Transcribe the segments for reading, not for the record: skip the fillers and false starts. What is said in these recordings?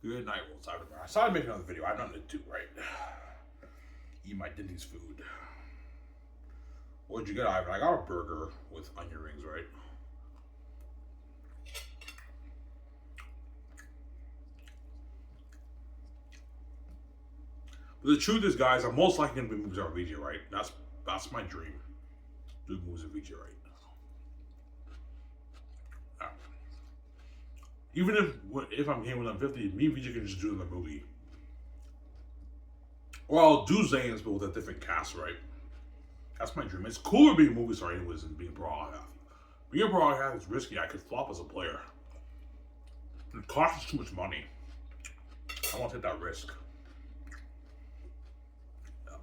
Good night, World Cyberman. I decided to make another video. I have nothing to do, right? Eat my Denny's food. What'd you get, Ivan? I got a burger with onion rings, right? But the truth is, guys, I'm most likely going to be movies on VJ, right? That's my dream. Do movies on VJ, right? Yeah. Even if I'm here with 50, me and VJ can just do another movie. Or I'll do Zane's, but with a different cast, right? That's my dream. It's cooler being a movie star anyways than being a broadcast. Being a broadcast is risky. I could flop as a player. It costs too much money. I won't take that risk. Yeah.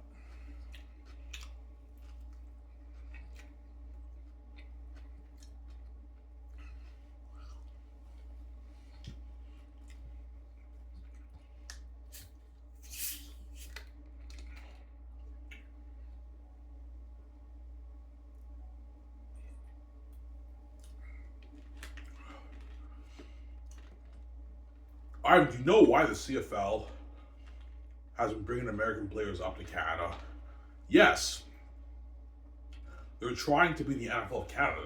Do you know why the CFL has been bringing American players up to Canada? Yes. They're trying to be the NFL of Canada.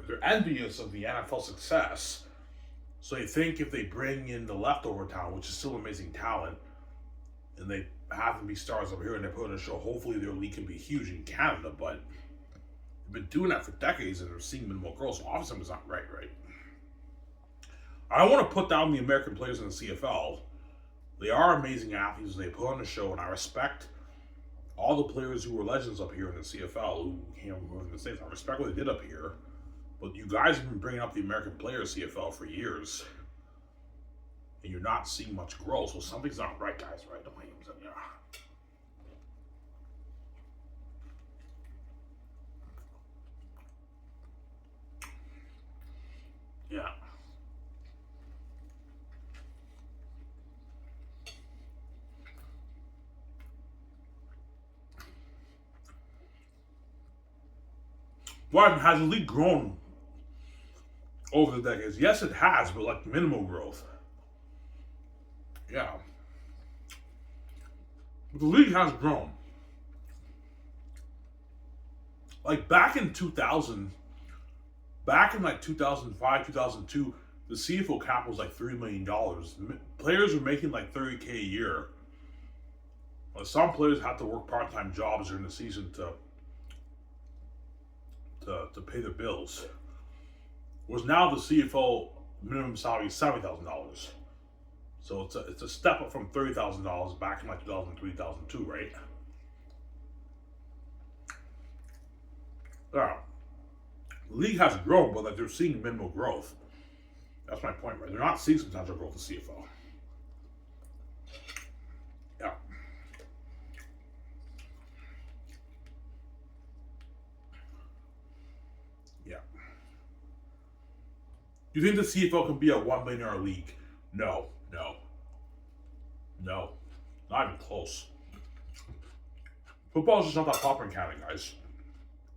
They're envious of the NFL success. So they think if they bring in the leftover talent, which is still amazing talent, and they have them be stars over here and they put on a show, hopefully their league can be huge in Canada, but they've been doing that for decades and they're seeing minimal growth, so obviously it's not right? I don't want to put down the American players in the CFL. They are amazing athletes and they put on the show, and I respect all the players who were legends up here in the CFL who came from the States. I respect what they did up here, but you guys have been bringing up the American players CFL for years, and you're not seeing much growth, so something's not right, guys, right? Don't blame them, yeah. Yeah. Why has the league grown over the decades? Yes, it has, but like minimal growth. Yeah. But the league has grown. Like back in 2000, back in like 2005, 2002, the CFL cap was like $3 million. Players were making like $30K a year. Well, some players had to work part-time jobs during the season to pay their bills. Whereas now the CFL minimum salary is $70,000. So it's a step up from $30,000 back in like 2003, 2002, right? Yeah. The league hasn't grown, but like they're seeing minimal growth. That's my point, right? They're not seeing substantial growth in CFL. Yeah. Yeah. You think the CFL can be a $1 billion league? No. Not even close. Football is just not that popular in Canada, guys,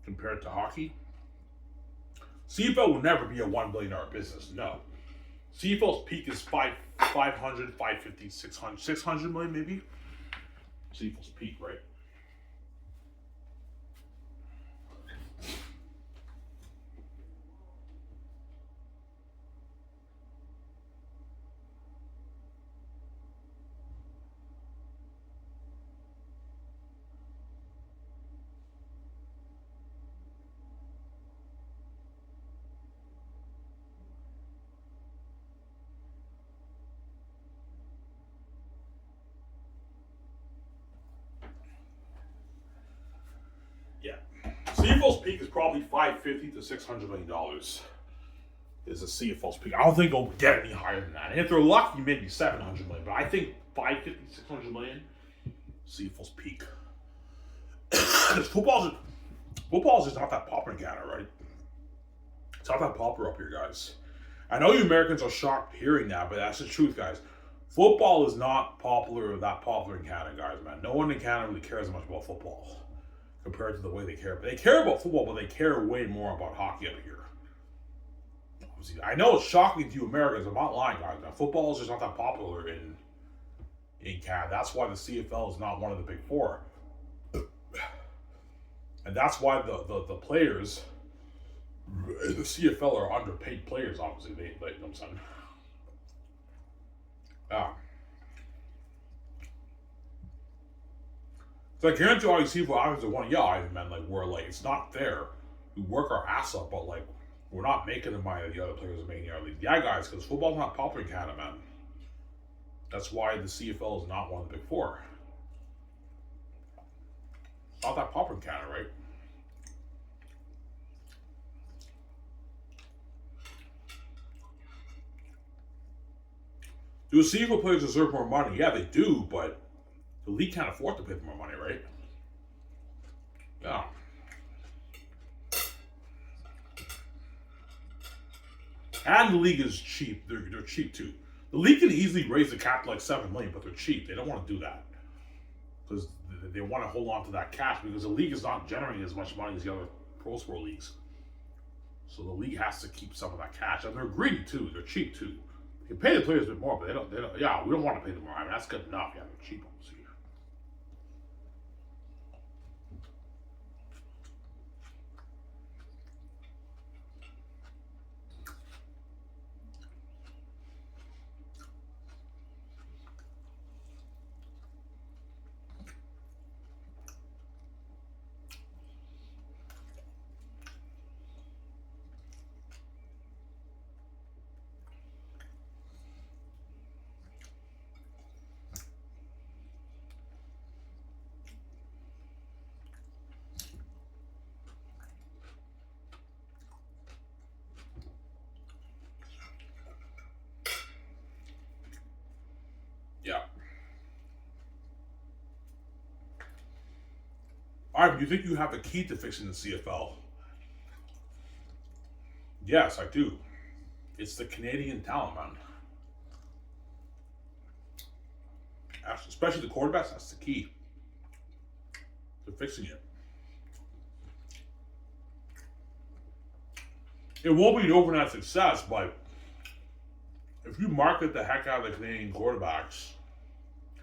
compared to hockey. CFL will never be a $1 billion business, no. CFL's peak is 500, 550, 600 million maybe. CFL's peak, right? Yeah. CFL's peak is probably $550 to $600 million. Is a CFL's peak. I don't think it'll get any higher than that. And if they're lucky, maybe 700 million. But I think 550, 600 million, CFL's peak. Because football is just not that popular in Canada, right? It's not that popular up here, guys. I know you Americans are shocked hearing that, but that's the truth, guys. Football is not that popular in Canada, guys, man. No one in Canada really cares much about football compared to the way they care. They care about football, but they care way more about hockey up here. I know it's shocking to you Americans. I'm not lying, guys. Now, football is just not that popular in Canada. That's why the CFL is not one of the big four, and that's why the players in the CFL are underpaid players. Obviously, they you know what I'm saying. Yeah. So I guarantee all you CFL athletes are one, yeah, Ivan man, like we're like it's not fair. We work our ass off, but like we're not making the money that the other players are making in our league. Yeah, guys, because football's not popular in Canada, man. That's why the CFL is not one of the big four. It's not that popular in Canada, right? Do the CFL players deserve more money? Yeah, they do, but the league can't afford to pay them more money, right? Yeah. And the league is cheap. They're cheap too. The league can easily raise the cap to like $7 million, but they're cheap. They don't want to do that because they want to hold on to that cash because the league is not generating as much money as the other pro sport leagues. So the league has to keep some of that cash, and they're greedy too. They're cheap too. You can pay the players a bit more, but they don't. Yeah, we don't want to pay them more. I mean, that's good enough. Yeah, they're cheap. Obviously. Yeah. All right, do you think you have the key to fixing the CFL? Yes, I do. It's the Canadian talent, man. Especially the quarterbacks, that's the key to fixing it. It won't be an overnight success, but if you market the heck out of the Canadian quarterbacks,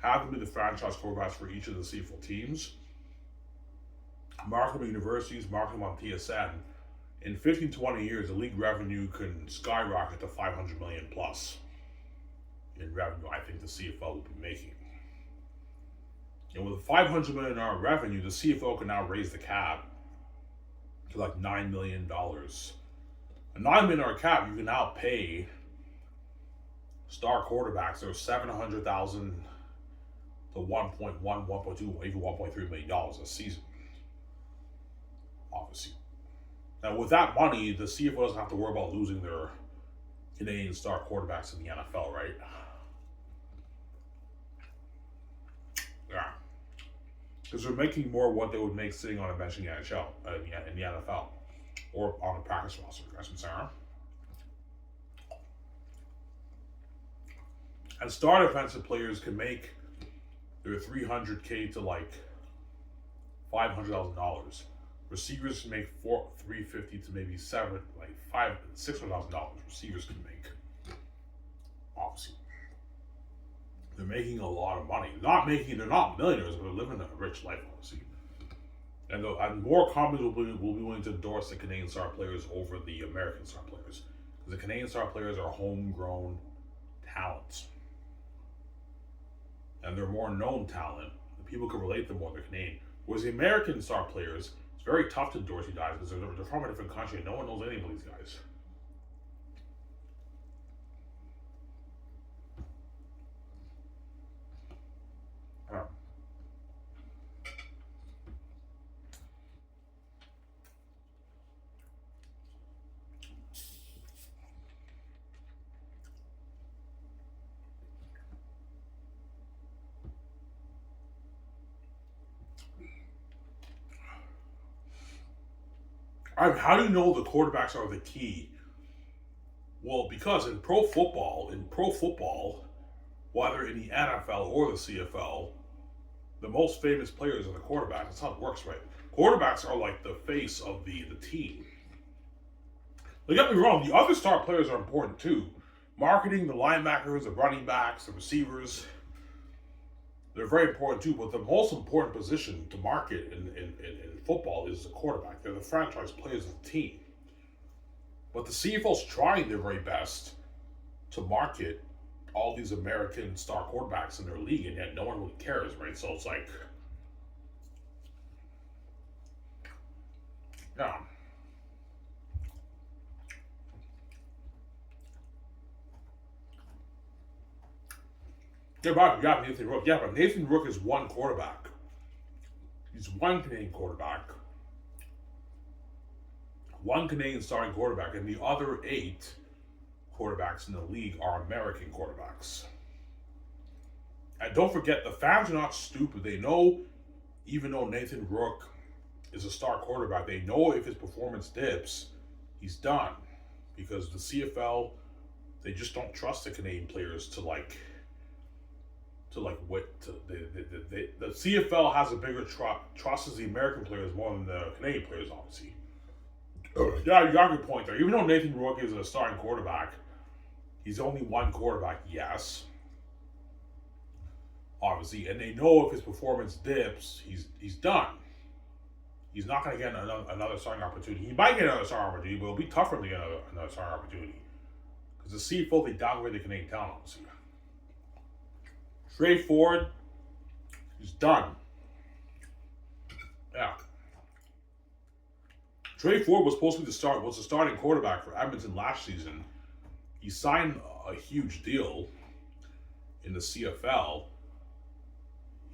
have them be the franchise quarterbacks for each of the CFL teams, market them at universities, market them on TSN, in 15, 20 years, the league revenue can skyrocket to $500 million plus in revenue. I think the CFL will be making. And with $500 million revenue, the CFL can now raise the cap to like $9 million. A $9 million cap, you can now pay star quarterbacks that are $700,000 to 1.1, 1.2, even $1.3 million a season. Obviously. Now, with that money, the CFL doesn't have to worry about losing their Canadian star quarterbacks in the NFL, right? Yeah. Because they're making more what they would make sitting on a bench in the NHL, in the NFL, or on the practice roster, I should say. And star defensive players can make their $300K to like $500,000. Receivers can make $350 to maybe $600,000. Receivers can make, obviously. They're making a lot of money. They're not millionaires, but they're living a rich life, obviously. And more companies will be willing to endorse the Canadian star players over the American star players. Because the Canadian star players are homegrown talents. And they're more known talent. People can relate to them more, they're Canadian. Whereas the American star players, it's very tough to endorse these guys because they're from a different country and no one knows any of these guys. How do you know the quarterbacks are the key? Well, because in pro football, whether in the NFL or the CFL, the most famous players are the quarterbacks. That's how it works, right? Quarterbacks are like the face of the team. Don't get me wrong, the other star players are important too. Marketing, the linebackers, the running backs, the receivers, they're very important too. But the most important position to market in football is the quarterback. They're the franchise players of the team. But the CFL's trying their very best to market all these American star quarterbacks in their league, and yet no one really cares, right? So it's like, yeah. Yeah, but you got Nathan Rook. Yeah, but Nathan Rook is one quarterback. He's one Canadian quarterback. One Canadian starting quarterback, and the other 8 quarterbacks in the league are American quarterbacks. And don't forget, the fans are not stupid. They know, even though Nathan Rook is a star quarterback, they know if his performance dips, he's done. Because the CFL, they just don't trust the Canadian players to the CFL has a bigger trust as the American players more than the Canadian players, obviously. Yeah, you got a good point there. Even though Nathan Rook is a starting quarterback, he's only one quarterback, yes. Obviously, and they know if his performance dips, he's done. He's not going to get another starting opportunity. He might get another starting opportunity, but it'll be tougher to get another starting opportunity. Because the CFL, they downgrade the Canadian talent, obviously. Trey Ford, he's done. Yeah. Trey Ford was supposed to be the starting quarterback for Edmonton last season. He signed a huge deal in the CFL.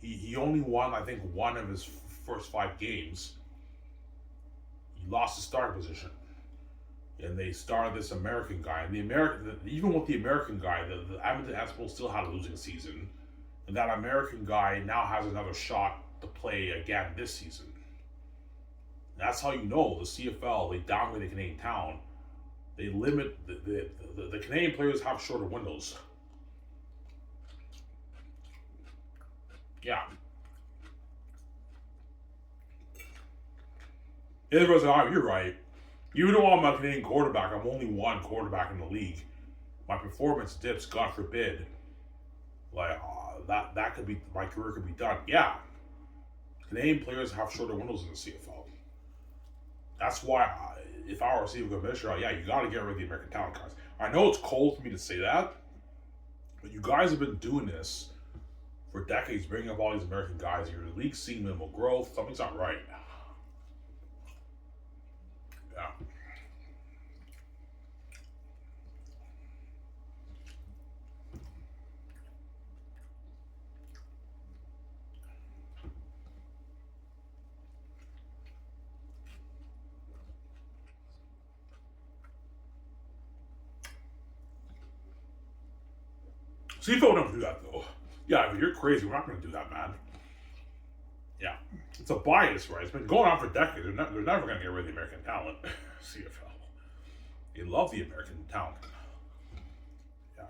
He only won, I think, one of his first 5 games. He lost his starting position. And they started this American guy. And even with the American guy, the Edmonton Eskimos still had a losing season. And that American guy now has another shot to play again this season. That's how you know the CFL, they downgrade the Canadian talent. They limit, the Canadian players have shorter windows. Yeah. Everyone's like, oh, you're right. Even though I'm a Canadian quarterback, I'm only one quarterback in the league. My performance dips, God forbid. Like, that could be, my career could be done. Yeah. Canadian players have shorter windows in the CFL. That's why, if I were a CFL commissioner, yeah, you got to get rid of the American talent guys. I know it's cold for me to say that, but you guys have been doing this for decades, bringing up all these American guys. Your league's seeing minimal growth. Something's not right. Yeah. CFL don't do that though. Yeah, but you're crazy. We're not going to do that, man. Yeah, it's a bias, right? It's been going on for decades. They're never going to get rid of the American talent. CFL. They love the American talent. Yeah.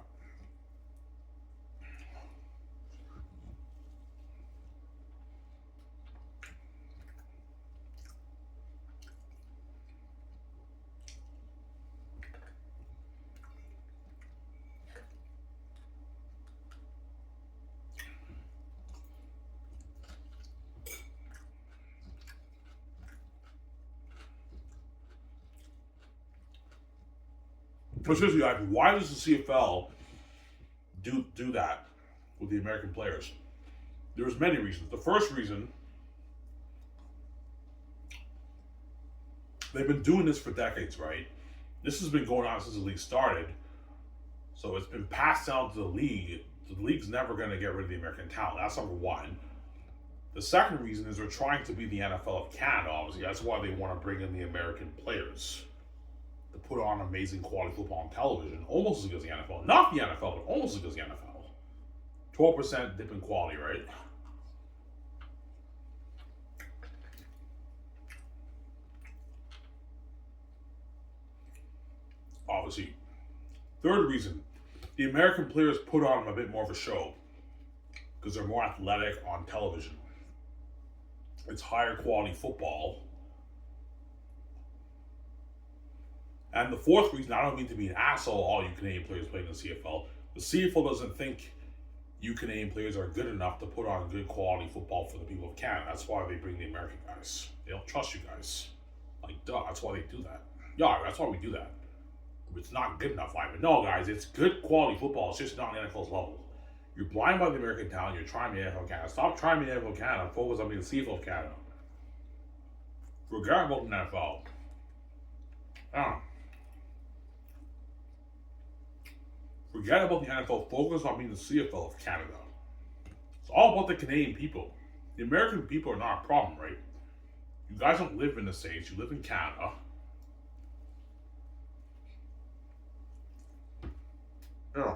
But seriously, like, why does the CFL do that with the American players? There's many reasons. The first reason, they've been doing this for decades, right? This has been going on since the league started. So it's been passed down to the league. The league's never going to get rid of the American talent. That's number one. The second reason is they're trying to be the NFL of Canada, obviously. That's why they want to bring in the American players to put on amazing quality football on television, almost as good as the NFL. Not the NFL, but almost as good as the NFL. 12% dip in quality, right? Obviously. Third reason, the American players put on a bit more of a show because they're more athletic on television. It's higher quality football. And the fourth reason, I don't mean to be an asshole, all you Canadian players playing in the CFL. The CFL doesn't think you Canadian players are good enough to put on good quality football for the people of Canada. That's why they bring the American guys. They don't trust you guys. Like, duh, that's why they do that. Yeah, that's why we do that. It's not good enough, Ivan. No, guys, it's good quality football. It's just not on the NFL's level. You're blind by the American talent. You're trying the NFL Canada. Stop trying the NFL Canada. Focus on being the CFL of Canada. Forget about the NFL. Forget about the NFL. Focus on being the CFL of Canada. It's all about the Canadian people. The American people are not a problem, right? You guys don't live in the States. You live in Canada. Yeah.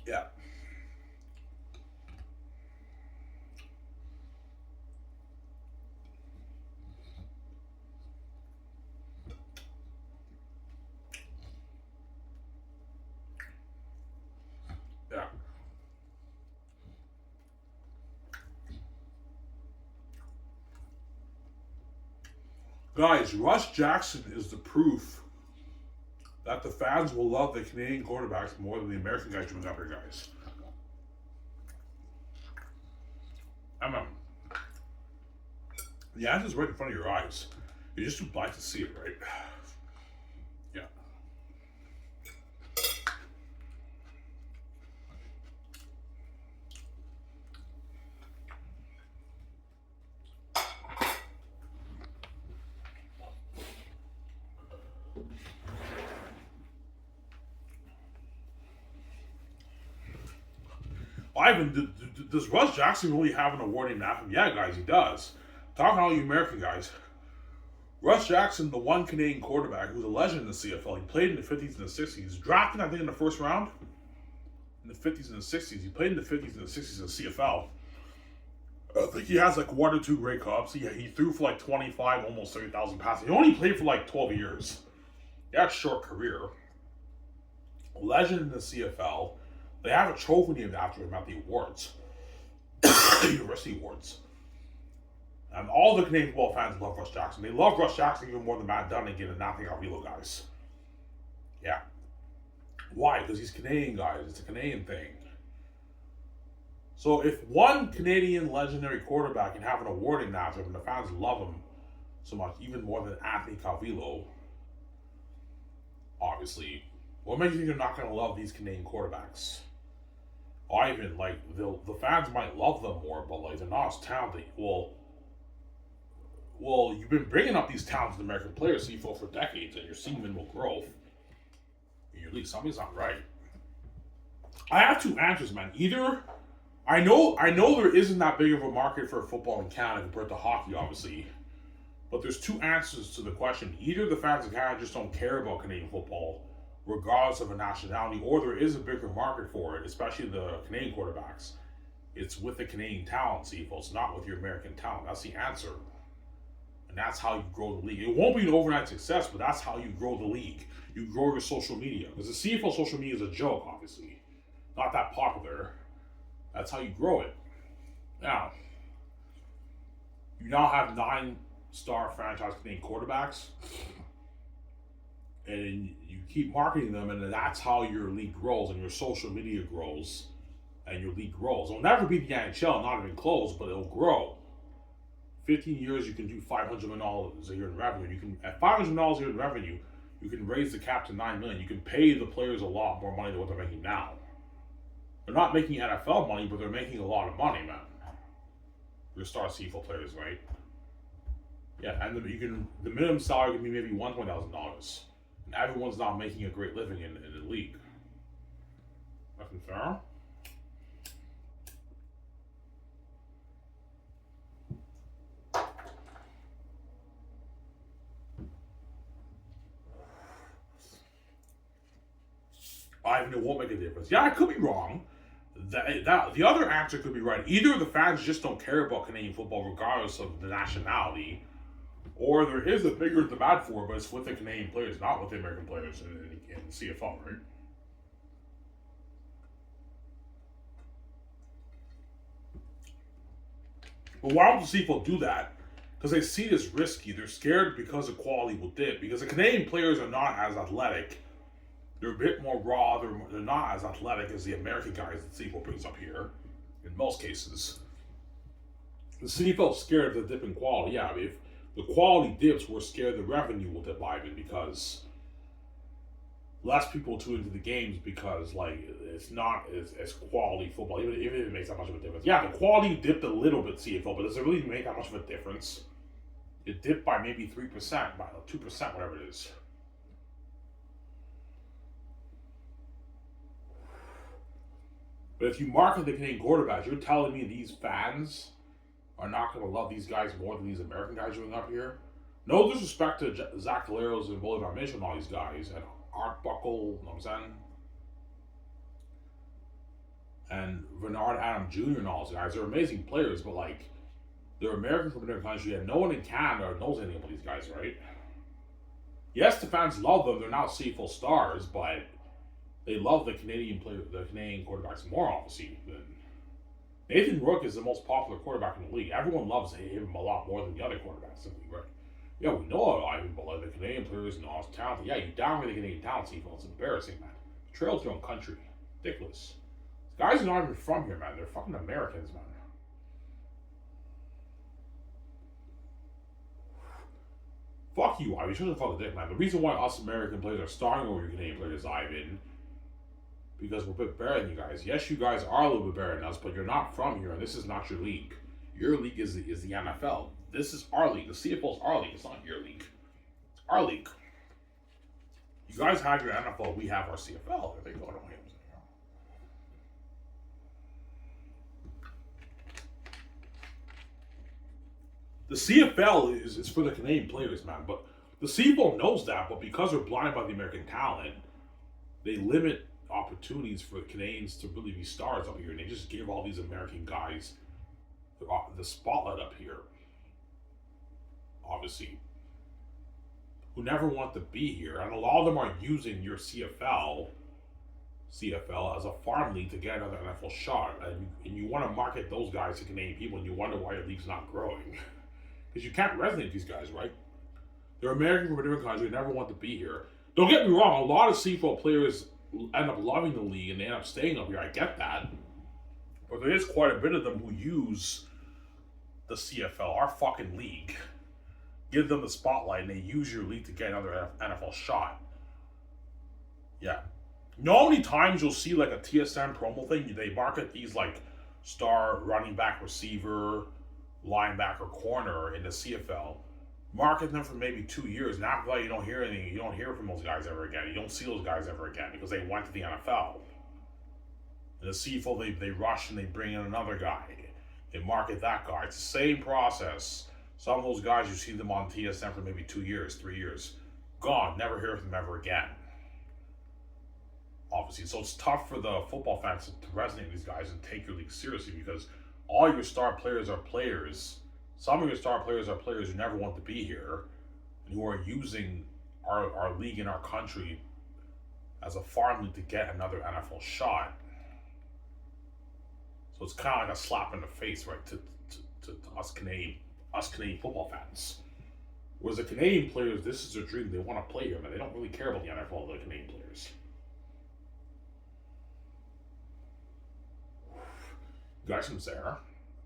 Yeah. Yeah. Guys, Russ Jackson is the proof that the fans will love the Canadian quarterbacks more than the American guys doing up here, guys. I mean, the answer's right in front of your eyes. You're just too blind to see it, right? Yeah. Ivan, does Russ Jackson really have an award named after him? Yeah, guys, he does. Talking to all you American guys. Russ Jackson, the one Canadian quarterback who's a legend in the CFL. He played in the 50s and the 60s. Drafted, I think, in the first round. In the 50s and the 60s. He played in the 50s and the 60s in the CFL. I think he has like 1 or 2 Grey Cups. He threw for like 25, almost 30,000 passes. He only played for like 12 years. He had a short career. A legend in the CFL. They have a trophy named after him at the awards. University awards. And all the Canadian football fans love Russ Jackson. They love Russ Jackson even more than Matt Dunnigan and Nathan Avilo guys. Yeah. Why? Because he's Canadian, guys. It's a Canadian thing. So if one Canadian legendary quarterback can have an award named after him and the fans love him so much, even more than Anthony Calvillo, obviously, what makes you think they're not going to love these Canadian quarterbacks? Ivan, like, the fans might love them more, but, like, they're not as talented. Well, you've been bringing up these talented American players, CFL, for decades, and you're seeing minimal growth in your league. Something's not right. I have 2 answers, man. Either, I know there isn't that big of a market for football in Canada compared to hockey, obviously, but there's 2 answers to the question. Either the fans of Canada just don't care about Canadian football, regardless of a nationality, or there is a bigger market for it, especially the Canadian quarterbacks. It's with the Canadian talent, CFL. It's not with your American talent. That's the answer. And that's how you grow the league. It won't be an overnight success, but that's how you grow the league. You grow your social media. Because the CFL social media is a joke, obviously. Not that popular. That's how you grow it. Now, you now have 9-star franchise Canadian quarterbacks. And you keep marketing them, and that's how your league grows, and your social media grows, and your league grows. It'll never be the NHL, not even close, but it'll grow. 15 years, you can do $500 million a year in revenue. You can, at $500 million a year in revenue, you can raise the cap to $9 million. You can pay the players a lot more money than what they're making now. They're not making NFL money, but they're making a lot of money, man. Your star CFL players, right? Yeah, and the minimum salary can be maybe $120,000. And everyone's not making a great living in the league. Nothing fair? Ivan, it won't make a difference. Yeah, I could be wrong. The other answer could be right. Either the fans just don't care about Canadian football, regardless of the nationality, or there is a bigger demand for it, but it's with the Canadian players, not with the American players in the CFL, right? But why would the CFL do that? Because they see it as risky. They're scared because the quality will dip. Because the Canadian players are not as athletic. They're a bit more raw. They're not as athletic as the American guys that CFL brings up here, in most cases. The CFL is scared of the dip in quality. Yeah, I mean, if the quality dips, we're scared the revenue will dip, Ivan, because less people tune into the games because it's not as quality football, even if it makes that much of a difference. Yeah, the quality dipped a little bit CFL, but does it really make that much of a difference? It dipped by maybe 3%, by 2%, whatever it is. But if you market the Canadian quarterbacks, you're telling me these fans are not going to love these guys more than these American guys doing up here? No disrespect to Zach Caleros and Bolivar Mitchell and all these guys, and Art Buckle, you know what I'm saying? And Bernard Adam Jr. and all these guys. They're amazing players, but they're American from their country, and no one in Canada knows anything about these guys, right? Yes, the fans love them. They're not CFL stars, but they love the Canadian quarterbacks more, obviously. Nathan Rourke is the most popular quarterback in the league. Everyone loves him a lot more than the other quarterbacks in the league, right? Yeah, we know Ivan, but the Canadian players know his talent. Yeah, you downgrade the Canadian talent, CFL. It's embarrassing, man. Betrayal to your own country. Ridiculous. These guys are not even from here, man. They're fucking Americans, man. Fuck you, Ivan. You shouldn't fuck the dick, man. The reason why us American players are starting over your Canadian players, Ivan, because we're a bit better than you guys. Yes, you guys are a little bit better than us, but you're not from here, and this is not your league. Your league is the NFL. This is our league. The CFL is our league. It's not your league. It's our league. You guys have your NFL. We have our CFL. There they go. The CFL is for the Canadian players, man. But the CFL knows that, but because they're blind by the American talent, they limit opportunities for the Canadians to really be stars up here, and they just give all these American guys the spotlight up here. Obviously, who never want to be here, and a lot of them are using your CFL as a farm league to get another NFL shot, and you want to market those guys to Canadian people, and you wonder why your league's not growing, because you can't resonate with these guys, right? They're American from a different country, they never want to be here. Don't get me wrong, a lot of CFL players end up loving the league and they end up staying up here. I get that, but there is quite a bit of them who use the CFL, our fucking league, give them the spotlight, and they use your league to get another NFL shot. Yeah. You know how many times you'll see a TSN promo thing? They market these star running back, receiver, linebacker, corner in the CFL. Market them for maybe 2 years, and after that you don't hear anything. You don't hear from those guys ever again. You don't see those guys ever again because they went to the NFL. In the CFL, they rush and they bring in another guy. They market that guy. It's the same process. Some of those guys, you see them on TSN for maybe 2 years, 3 years. Gone. Never hear from them ever again. Obviously. So it's tough for the football fans to resonate with these guys and take your league seriously because all your star players are players. Some of your star players are players who never want to be here and who are using our league in our country as a farm league to get another NFL shot. So it's kind of like a slap in the face, right, to us Canadian football fans. Whereas the Canadian players, this is their dream. They want to play here, man. They don't really care about the NFL, the Canadian players. You guys from Sarah?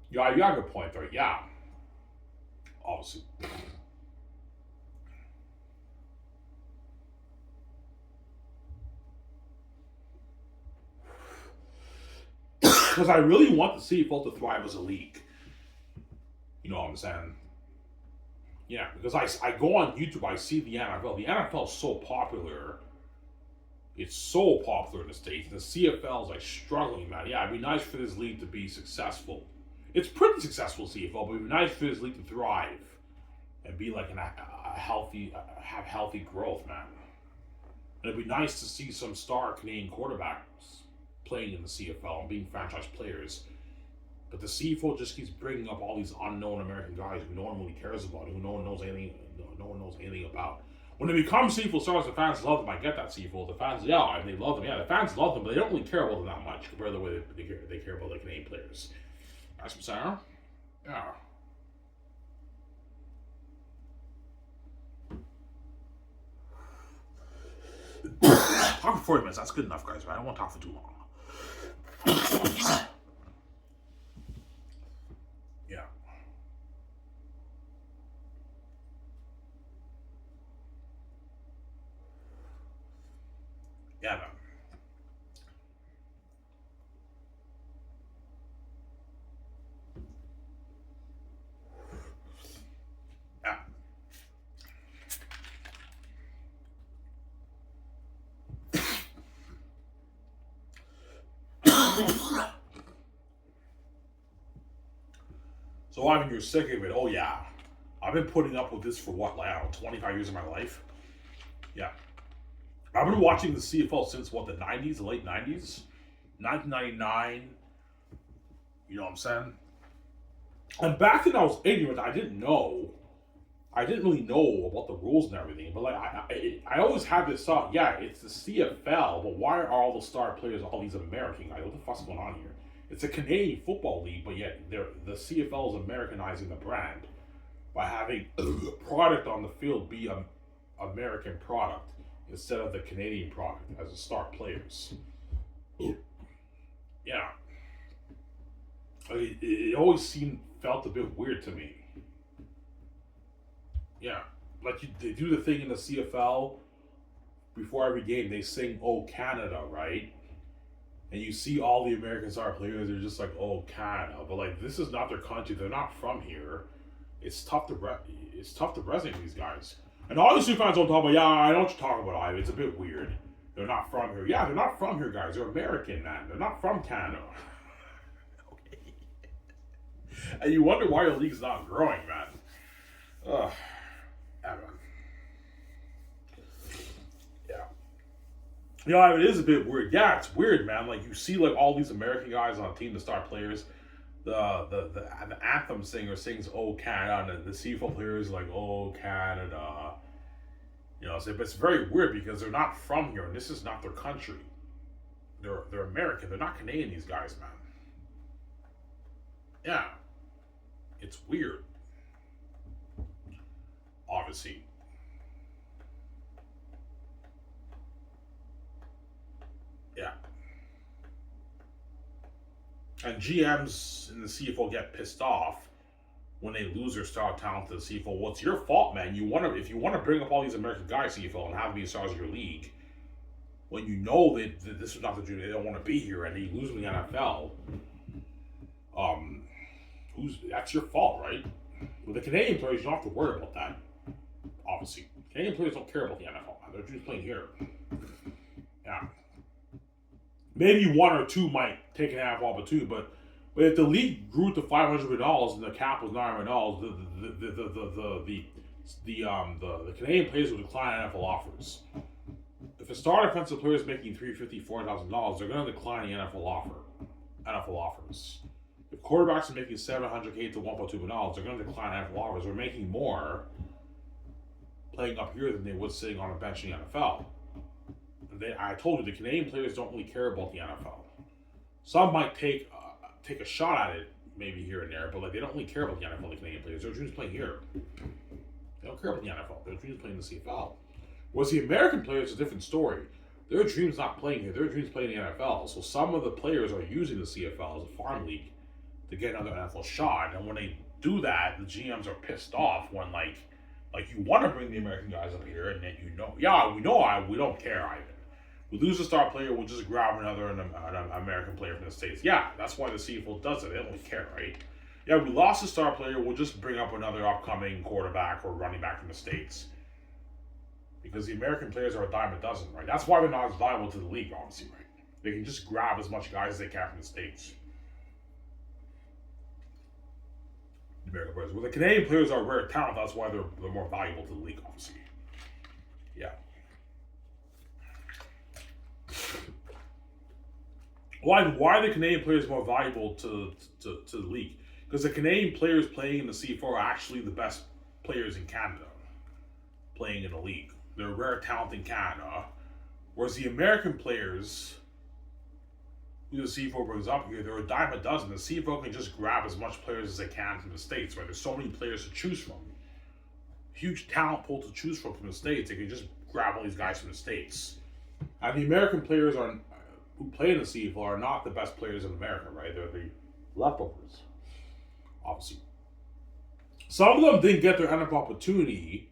Yeah, you got a good point there. Yeah. Obviously. Because I really want the CFL to thrive as a league. You know what I'm saying? Yeah, because I go on YouTube, I see the NFL. The NFL is so popular. It's so popular in the States. And the CFL is struggling, man. Yeah, it'd be nice for this league to be successful. It's pretty successful, CFL, but it'd be nice for this league to thrive and be have healthy growth, man. And it'd be nice to see some star Canadian quarterbacks playing in the CFL and being franchise players. But the CFL just keeps bringing up all these unknown American guys who no one really cares about, who no one knows anything about. When they become CFL stars, the fans love them. I get that CFL. The fans, yeah, and they love them. Yeah, the fans love them, but they don't really care about them that much compared to the way they care about the Canadian players. That's what I'm saying. Yeah. Talk for 40 minutes. That's good enough, guys. Right? I don't want to talk for too long. Yeah. Yeah, man. So, I mean, you're sick of it. Oh, yeah. I've been putting up with this for what, like, I don't know, 25 years of my life? Yeah. I've been watching the CFL since, what, the 90s, the late 90s? 1999. You know what I'm saying? And back then I was ignorant. I didn't really know about the rules and everything. But, like, I always had this thought, yeah, it's the CFL, but why are all the star players all these American guys? What the fuck's going on here? It's a Canadian football league, but yet the CFL is Americanizing the brand by having the product on the field be an American product instead of the Canadian product as the star players. Yeah. It always felt a bit weird to me. Yeah. Like they do the thing in the CFL before every game, they sing "Oh Canada," right? And you see all the American star players, they're just like, "Oh Canada," but like this is not their country. They're not from here. It's tough to resonate these guys. And obviously, fans don't talk about. Yeah, I know what you're talking about. Ivy. It's a bit weird. They're not from here. Yeah, they're not from here, guys. They're American, man. They're not from Canada. Okay. And you wonder why your league's not growing, man. Ugh. Yeah, man. Yeah, it is a bit weird. Yeah, it's weird, man. Like you see, like all these American guys on a team, the star players, the anthem singer sings "Oh Canada," and the CFL players like "Oh Canada." You know, so it's very weird because they're not from here, and this is not their country. They're American. They're not Canadian. These guys, man. Yeah, it's weird. Obviously. Yeah. And GMs in the CFL get pissed off when they lose their star talent to the CFL. Well, it's your fault, man. If you want to bring up all these American guys CFL and have them be stars of your league, when you know that this is not the dream, they don't want to be here, and you lose them in the NFL, that's your fault, right? With the Canadian players, you don't have to worry about that. Obviously, Canadian players don't care about the NFL. They're just playing here. Yeah. Maybe one or two might take an NFL or two, but if the league grew to $500 million and the cap was $900 million, the Canadian players would decline NFL offers. If a star defensive player is making $350,000, $400,000, they're going to decline the NFL offers. If quarterbacks are making $700K to $1.2 million, they're going to decline NFL offers. They're making more playing up here than they would sitting on a bench in the NFL. I told you the Canadian players don't really care about the NFL. Some might take a shot at it maybe here and there, but like they don't really care about the NFL. The Canadian players, their dreams playing here. They don't care about the NFL. Their dreams playing the CFL. Whereas the American players is a different story. Their dreams not playing here. Their dreams playing in the NFL. So some of the players are using the CFL as a farm league to get another NFL shot. And when they do that, the GMs are pissed off when like you want to bring the American guys up here, and then we don't care either. We lose a star player, we'll just grab an American player from the States. Yeah, that's why the CFL does it. They don't really care, right? Yeah, we lost a star player, we'll just bring up another upcoming quarterback or running back from the States. Because the American players are a dime a dozen, right? That's why they're not as viable to the league, obviously, right? They can just grab as much guys as they can from the States. The American players. Well, the Canadian players are rare talent, that's why they're more valuable to the league, obviously. Yeah. Why are the Canadian players more valuable to the league? Because the Canadian players playing in the CFL are actually the best players in Canada playing in the league. They're a rare talent in Canada. Whereas the American players who the CFL brings up here, they're a dime a dozen. The CFL can just grab as much players as they can from the States, right? There's so many players to choose from. Huge talent pool to choose from the States. They can just grab all these guys from the States. And the American players who play in the CFL are not the best players in America, right? They're the leftovers, obviously. Some of them didn't get their NFL opportunity,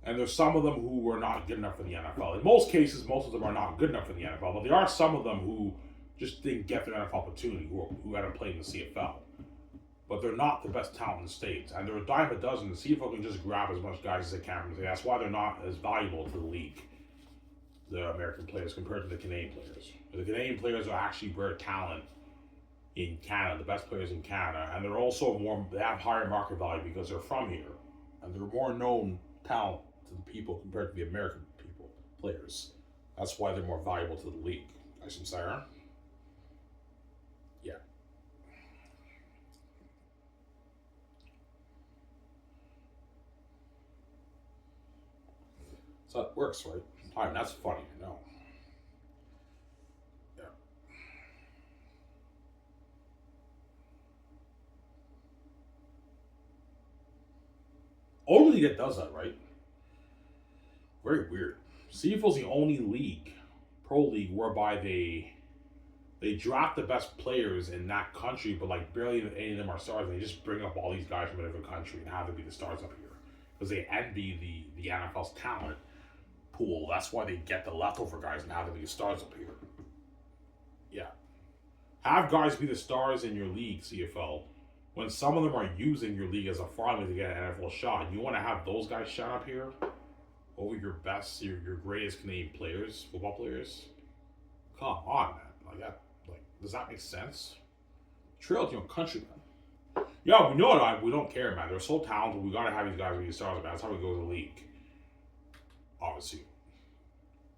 and there's some of them who were not good enough for the NFL. In most cases, most of them are not good enough for the NFL, but there are some of them who just didn't get their NFL opportunity, who had to play in the CFL. But they're not the best talent in the States, and they're a dime a dozen. The CFL can just grab as much guys as they can. That's why they're not as valuable to the league, the American players, compared to the Canadian players. The Canadian players are actually rare talent in Canada, the best players in Canada, and they're also they have higher market value because they're from here, and they're more known talent to the people compared to the American players. That's why they're more valuable to the league. Nice and Sarah. Yeah. So it works, right? I mean, that's funny, I know. Yeah. Only League does that, right? Very weird. CFL's the only league, pro league, whereby they draft the best players in that country, but like barely any of them are stars. They just bring up all these guys from a different country and have them be the stars up here because they envy the NFL's talent pool. That's why they get the leftover guys and have them be the stars up here. Yeah, have guys be the stars in your league, CFL. When some of them are using your league as a farm to get an NFL shot, you want to have those guys shine up here over your best, your greatest Canadian players, football players. Come on, man. Like that. Like, does that make sense? Trail to your country, man. Yeah, we know it. We don't care, man. They're so talented. We gotta have these guys be the stars, man. That's how we go to the league. Obviously.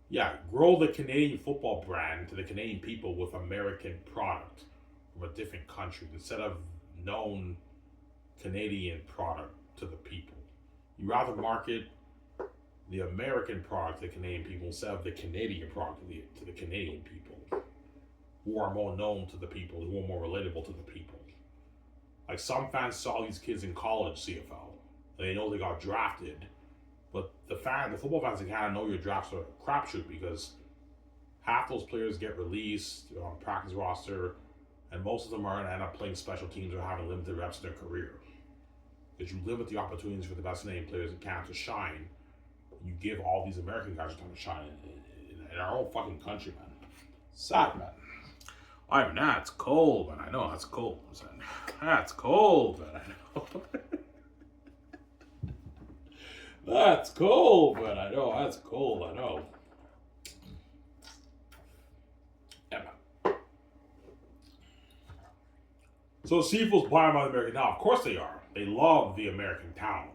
Yeah, grow the Canadian football brand to the Canadian people with American product from a different country instead of known Canadian product to the people. You rather market the American product to the Canadian people instead of the Canadian product to the Canadian people who are more known to the people, who are more relatable to the people. Like some fans saw these kids in college CFL, and they know they got drafted, but the football fans in Canada know your drafts are a crapshoot because half those players get released on practice roster, and most of them are going to end up playing special teams or having limited reps in their career. Because you limit the opportunities for the best Canadian players in Canada to shine, you give all these American guys a time to shine in our own fucking country, man. Sad, man. I mean, that's cold, man. I know that's cold. That's cold, man. I know. That's cold, man. I know. That's cold. I know. Yeah, man. So CFL's buying out the American talent. Of course they are. They love the American talent.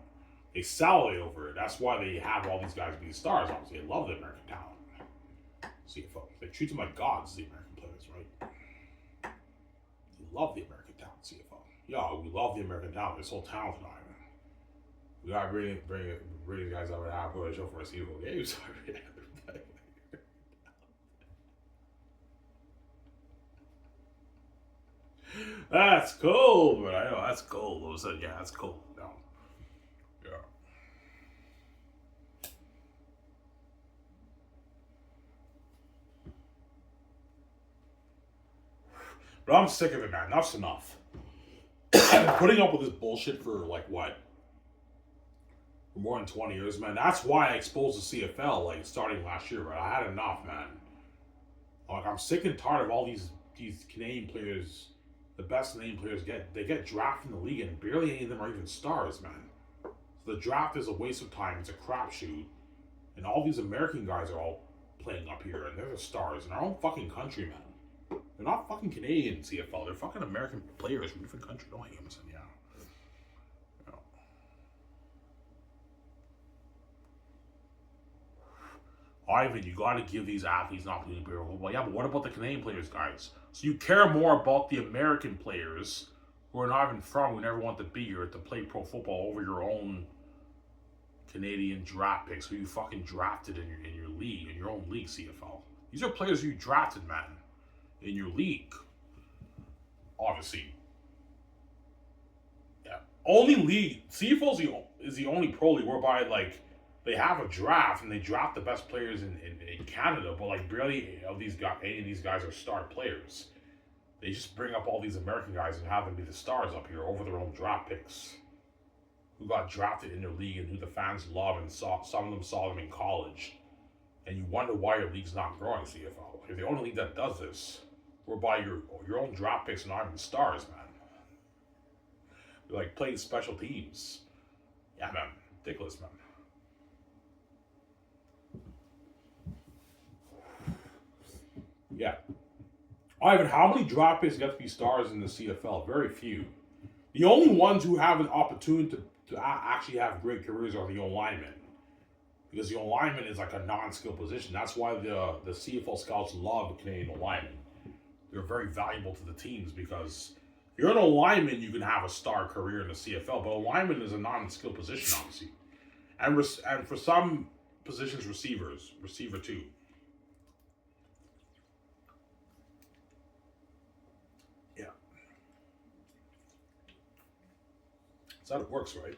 They salivate over it. That's why they have all these guys be stars. Obviously, they love the American talent. CFL. They treat them like gods, the American players, right? They love the American talent, CFL. Yeah, we love the American talent. They're so talented, man. We gotta bring these guys over to have a show for a CFL games. That's cold, but I know that's cold. All of a sudden, yeah, that's cold. No. Yeah. But I'm sick of it, man. Enough's enough. Putting up with this bullshit for like what? For more than 20 years, man. That's why I exposed the CFL, like starting last year, right? I had enough, man. Like I'm sick and tired of all these Canadian players. The best Canadian players get drafted in the league, and barely any of them are even stars, man. So the draft is a waste of time. It's a crapshoot, and all these American guys are all playing up here, and they're the stars in our own fucking country, man. They're not fucking Canadian CFL. They're fucking American players from different countries. Don't hate them, yeah. Ivan, you got to give these athletes an opportunity to play football. Yeah, but what about the Canadian players, guys? So you care more about the American players who are not even from, who never want to be here to play pro football over your own Canadian draft picks who you fucking drafted in your league, in your own league, CFL. These are players you drafted, man, in your league. Obviously. Yeah. Only league, CFL is the only pro league whereby, like, they have a draft and they draft the best players in Canada, but like barely any of these guys are star players. They just bring up all these American guys and have them be the stars up here over their own draft picks, who got drafted in their league and who the fans love, and some of them saw them in college. And you wonder why your league's not growing, CFL. You're the only league that does this, whereby your own draft picks are not even stars, man. You're like playing special teams. Yeah, man. Ridiculous, man. Yeah. Ivan, how many draft picks get to be stars in the CFL? Very few. The only ones who have an opportunity to actually have great careers are the O-linemen. Because the O-lineman is like a non-skill position. That's why the CFL scouts love the Canadian O-linemen. They're very valuable to the teams because if you're an O-lineman, you can have a star career in the CFL. But O-lineman is a non-skill position, obviously. And for some positions, receiver too. That's how it works, right?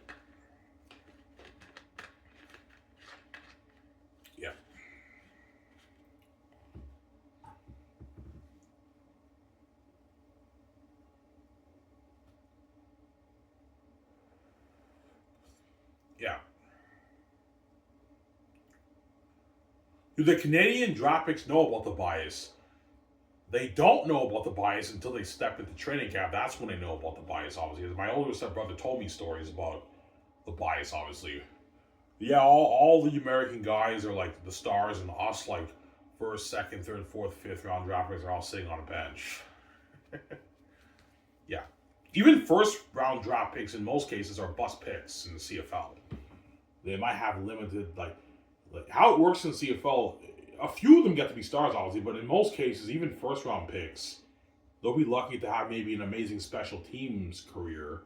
Yeah. Yeah. Do the Canadian draft picks know about the bias? They don't know about the bias until they step into training camp. That's when they know about the bias, obviously. My older stepbrother told me stories about the bias, obviously. Yeah, all the American guys are like the stars, and us, like, first, second, third, fourth, fifth round draft picks are all sitting on a bench. Yeah. Even first round draft picks in most cases are bust picks in the CFL. They might have limited, like how it works in the CFL. A few of them get to be stars, obviously, but in most cases, even first-round picks, they'll be lucky to have maybe an amazing special teams career.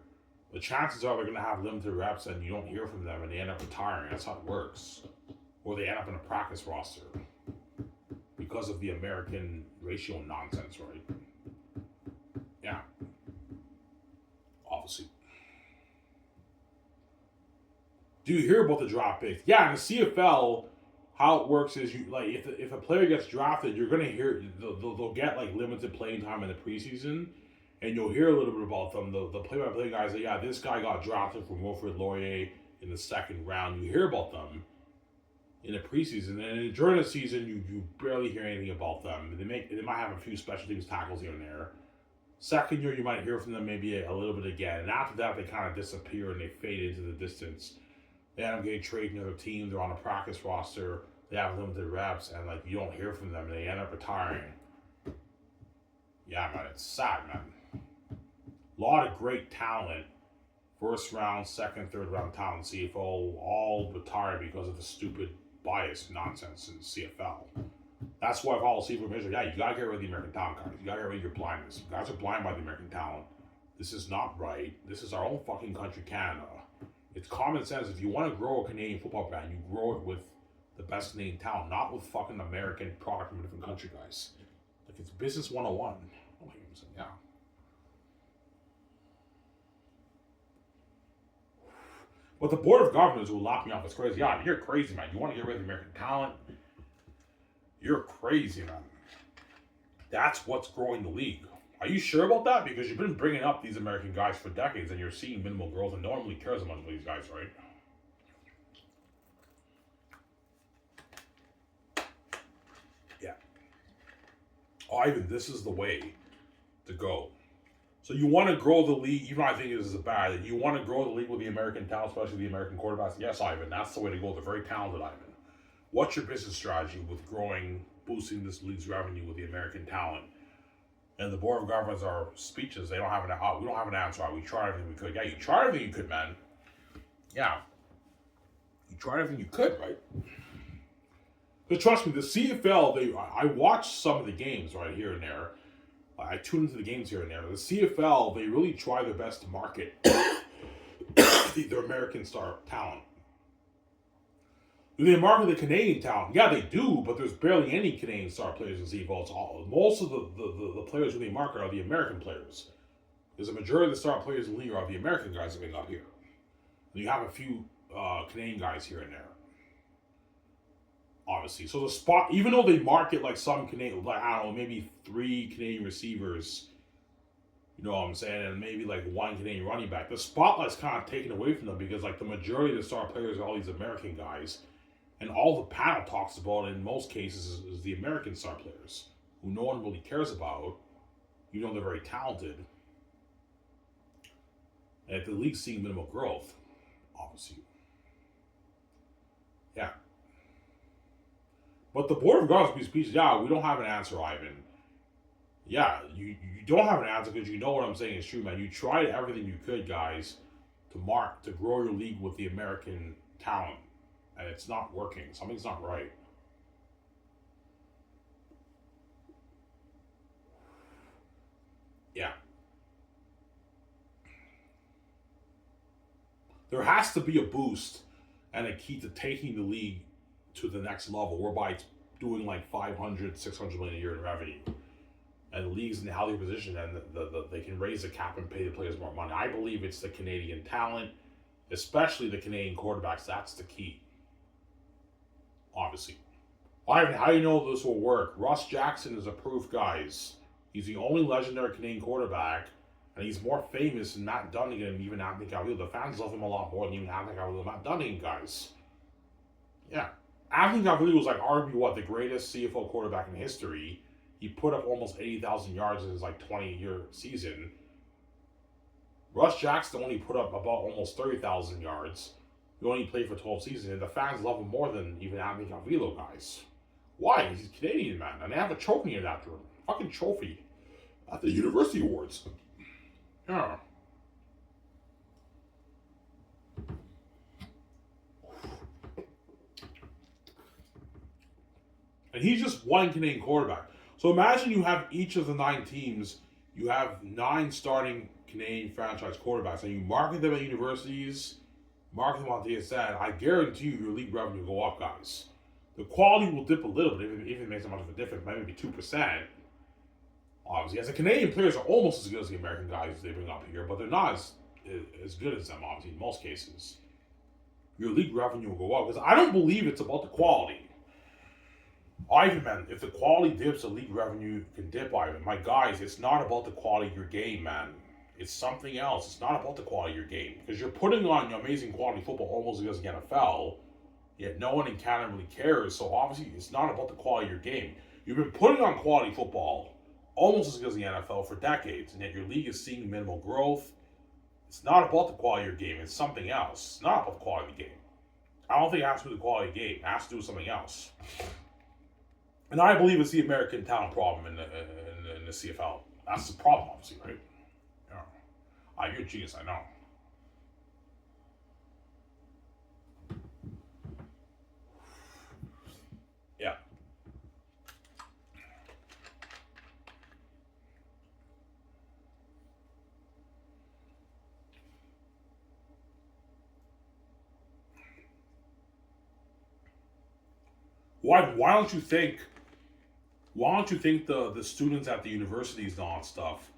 The chances are they're going to have limited reps and you don't hear from them and they end up retiring. That's how it works. Or they end up in a practice roster because of the American ratio nonsense, right? Yeah. Obviously. Do you hear about the draft picks? Yeah, in the CFL, how it works is you like if a player gets drafted, you're gonna hear they'll get like limited playing time in the preseason, and you'll hear a little bit about them. The play-by-play guys say, yeah, this guy got drafted from Wilfrid Laurier in the second round. You hear about them in the preseason, and during the season you barely hear anything about them. They might have a few special teams tackles here and there. Second year you might hear from them maybe a little bit again, and after that they kind of disappear and they fade into the distance. They end up getting traded to another team. They're on a practice roster. They have limited reps, and like you don't hear from them. And they end up retiring. Yeah, man, it's sad, man. A lot of great talent, first round, second, third round talent, CFL, all retire because of the stupid bias nonsense in CFL. That's why if all CFL measure, yeah, you gotta get rid of the American talent, guys. You gotta get rid of your blindness. You guys are blind by the American talent. This is not right. This is our own fucking country, Canada. It's common sense. If you want to grow a Canadian football brand, you grow it with the best Canadian talent, not with fucking American product from a different country, guys. Like, it's business 101. Yeah. But the board of governors will lock me off. It's crazy. Yeah, you're crazy, man. You want to get rid of the American talent? You're crazy, man. That's what's growing the league. Are you sure about that? Because you've been bringing up these American guys for decades and you're seeing minimal growth, and no one really cares about these guys, right? Yeah. Ivan, this is the way to go. So you want to grow the league, even though I think this is bad, you want to grow the league with the American talent, especially the American quarterbacks? Yes, Ivan, that's the way to go. They're very talented, Ivan. What's your business strategy with boosting this league's revenue with the American talent? And the board of governors are speeches. They don't have we don't have an answer. We tried everything we could. Yeah, you tried everything you could, man. Yeah. You tried everything you could, right? But trust me, the CFL, I watch some of the games right here and there. I tune into the games here and there. The CFL, they really try their best to market their American star talent. Do they market the Canadian talent? Yeah, they do, but there's barely any Canadian star players in CFL. It's all, most of the players who they market are the American players. There's a majority of the star players in the league are the American guys that make up here. And you have a few Canadian guys here and there. Obviously. So the spot, even though they market like some Canadian, like, I don't know, maybe 3 Canadian receivers, you know what I'm saying, and maybe like 1 Canadian running back, the spotlight's kind of taken away from them because like the majority of the star players are all these American guys. And all the panel talks about in most cases is the American star players, who no one really cares about. You know they're very talented. And the league's seeing minimal growth, obviously. Yeah. But the Board of Governors speech, yeah, we don't have an answer, Ivan. Yeah, you don't have an answer because you know what I'm saying is true, man. You tried everything you could, guys, to grow your league with the American talent. And it's not working. Something's not right. Yeah. There has to be a boost and a key to taking the league to the next level, whereby it's doing like 500, 600 million a year in revenue. And the leagues in how they're positioned, and they can raise the cap and pay the players more money. I believe it's the Canadian talent, especially the Canadian quarterbacks. That's the key. Obviously. Ivan, how do you know this will work? Russ Jackson is a proof, guys. He's the only legendary Canadian quarterback, and he's more famous than Matt Dunnigan and even Anthony Calvillo. The fans love him a lot more than even Anthony Calvillo and Matt Dunnigan, guys. Yeah. Anthony Calvillo was like arguably the greatest CFL quarterback in history. He put up almost 80,000 yards in his 20-year season. Russ Jackson only put up about almost 30,000 yards. He only played for 12 seasons, and the fans love him more than even Anthony Calvillo, guys. Why? He's Canadian, man, and they have a trophy in after him. Fucking trophy at the University Awards. Yeah. And he's just one Canadian quarterback. So imagine you have each of the 9 teams, you have 9 starting Canadian franchise quarterbacks, and you market them at universities, market them on TSN. I guarantee you your league revenue will go up, guys. The quality will dip a little bit, if it makes that much of a difference, maybe 2%. Obviously, as the Canadian players are almost as good as the American guys they bring up here, but they're not as good as them, obviously, in most cases. Your league revenue will go up, because I don't believe it's about the quality. Ivan, man, if the quality dips, the league revenue can dip, Ivan. My guys, it's not about the quality of your game, man. It's something else. It's not about the quality of your game. Because you're putting on amazing quality football almost as the NFL, yet no one in Canada really cares. So obviously, it's not about the quality of your game. You've been putting on quality football almost as good as the NFL for decades, and yet your league is seeing minimal growth. It's not about the quality of your game. It's something else. It's not about the quality of the game. I don't think it has to do with the quality of the game. It has to do with something else. And I believe it's the American talent problem in the CFL. That's the problem, obviously, right? Yeah. You're a genius, I know. Yeah. Why don't you think the students at the universities and all that stuff,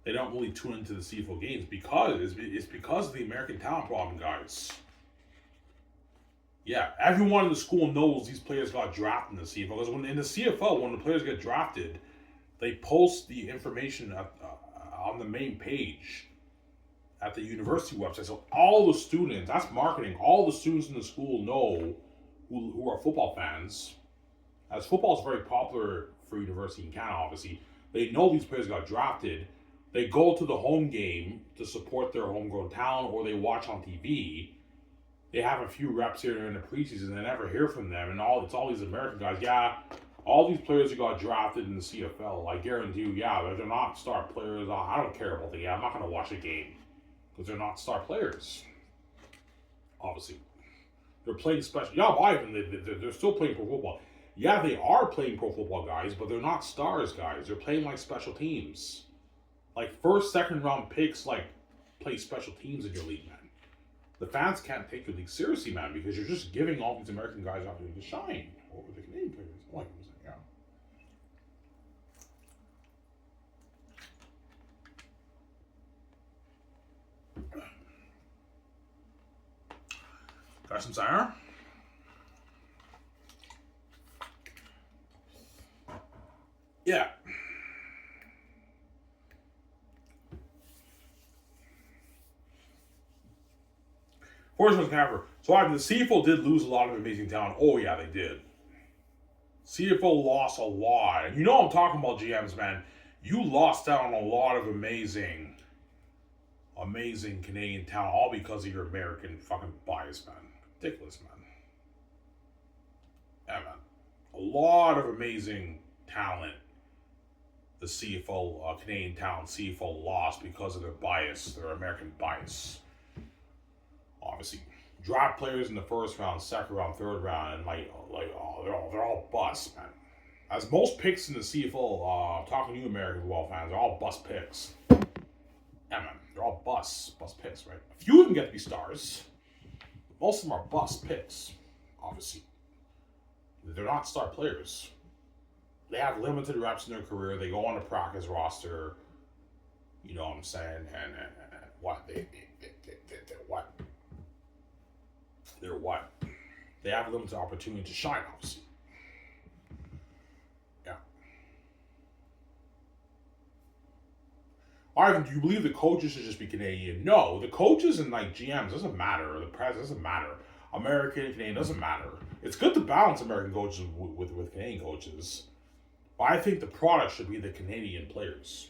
they don't really tune into the CFL games? Because it's because of the American talent problem, guys. Yeah, everyone in the school knows these players got drafted in the CFL. Because in the CFL, when the players get drafted, they post the information on the main page at the university website. So all the students, that's marketing, all the students in the school know who are football fans, as football is very popular for university in Canada, obviously, they know these players got drafted. They go to the home game to support their homegrown talent, or they watch on TV. They have a few reps here in the preseason. They never hear from them, and it's all these American guys. Yeah, all these players who got drafted in the CFL, I guarantee you, yeah, they're not star players. I don't care about the game. I'm not going to watch a game because they're not star players, obviously. They're playing special. Yeah, Ivan, they're still playing pro football. Yeah, they are playing pro football guys, but they're not stars guys. They're playing like special teams. Like first, second round picks like play special teams in your league, man. The fans can't take your league seriously, man, because you're just giving all these American guys opportunity to shine over the Canadian players. Like I'm saying, yeah. Got some cider? Yeah. Forrest was Capper. So I mean, the CFL did lose a lot of amazing talent. Oh yeah, they did. CFL lost a lot. And you know I'm talking about GMs, man. You lost out on a lot of amazing Canadian talent, all because of your American fucking bias, man. Ridiculous, man. Yeah, man. A lot of amazing talent. The CFL, Canadian talent, CFL lost because of their bias, their American bias. Obviously, draft players in the first round, second round, third round, and they're all busts, man. As most picks in the CFL, talking to you American football fans, they're all bust picks. Yeah, man, they're all bust picks, right? A few of them get to be stars. Most of them are bust picks, obviously. They're not star players. They have limited reps in their career. They go on a practice roster. You know what I'm saying? And what? They're what? They're what? They have limited opportunity to shine, obviously. Yeah. Ivan, do you believe the coaches should just be Canadian? No, the coaches and like GMs doesn't matter. Or the president doesn't matter. American, Canadian doesn't matter. It's good to balance American coaches with Canadian coaches. But I think the product should be the Canadian players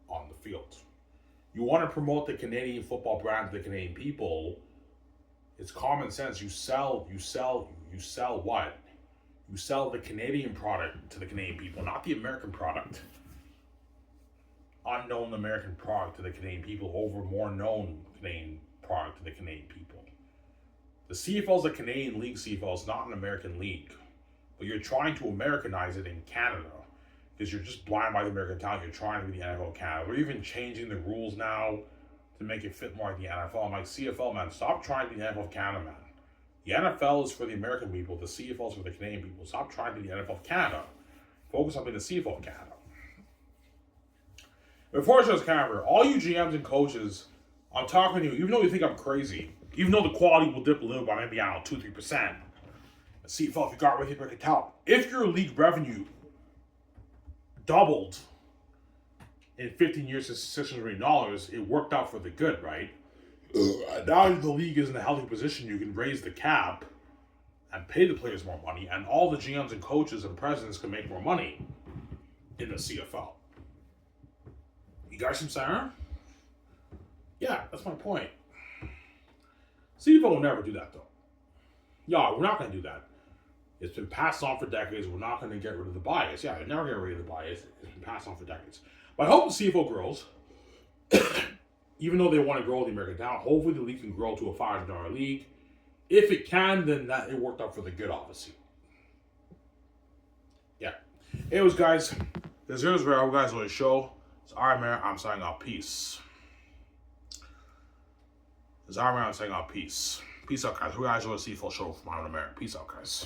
on the field. You want to promote the Canadian football brand to the Canadian people. It's common sense. You sell what? You sell the Canadian product to the Canadian people, not the American product. Unknown American product to the Canadian people over more known Canadian product to the Canadian people. The CFL is a Canadian league. CFL is not an American league. But you're trying to Americanize it in Canada. Because you're just blind by the American talent. You're trying to be the NFL Canada. We're even changing the rules now to make it fit more like the NFL. I'm like, CFL, man, stop trying to be the NFL Canada, man. The NFL is for the American people. The CFL is for the Canadian people. Stop trying to be the NFL Canada. Focus on being the CFL Canada. Before I show Canada, all you GMs and coaches, I'm talking to you, even though you think I'm crazy, even though the quality will dip a little by maybe, I don't know, 2-3%. The CFL, if you got with American talent, if your league revenue doubled in 15 years to $600 million, it worked out for the good, right? Now the league is in a healthy position. You can raise the cap and pay the players more money, and all the GMs and coaches and presidents can make more money in the CFL. You got some siren? Yeah, that's my point. CFL will never do that, though. Yeah, we're not going to do that. It's been passed on for decades. We're not going to get rid of the bias. Yeah, they're never going to get rid of the bias. It's been passed on for decades. But I hope the CFL grows. Even though they want to grow the American talent, hopefully the league can grow to a $500 league. If it can, then that it worked out for the good, obviously. Yeah. Anyways, guys, this is where our guys on the show. It's Iron Man. I'm signing off. Peace. It's Iron Man. I'm signing off. Peace. Peace out, guys. We guys on the CFL Show from Iron America. Peace out, guys.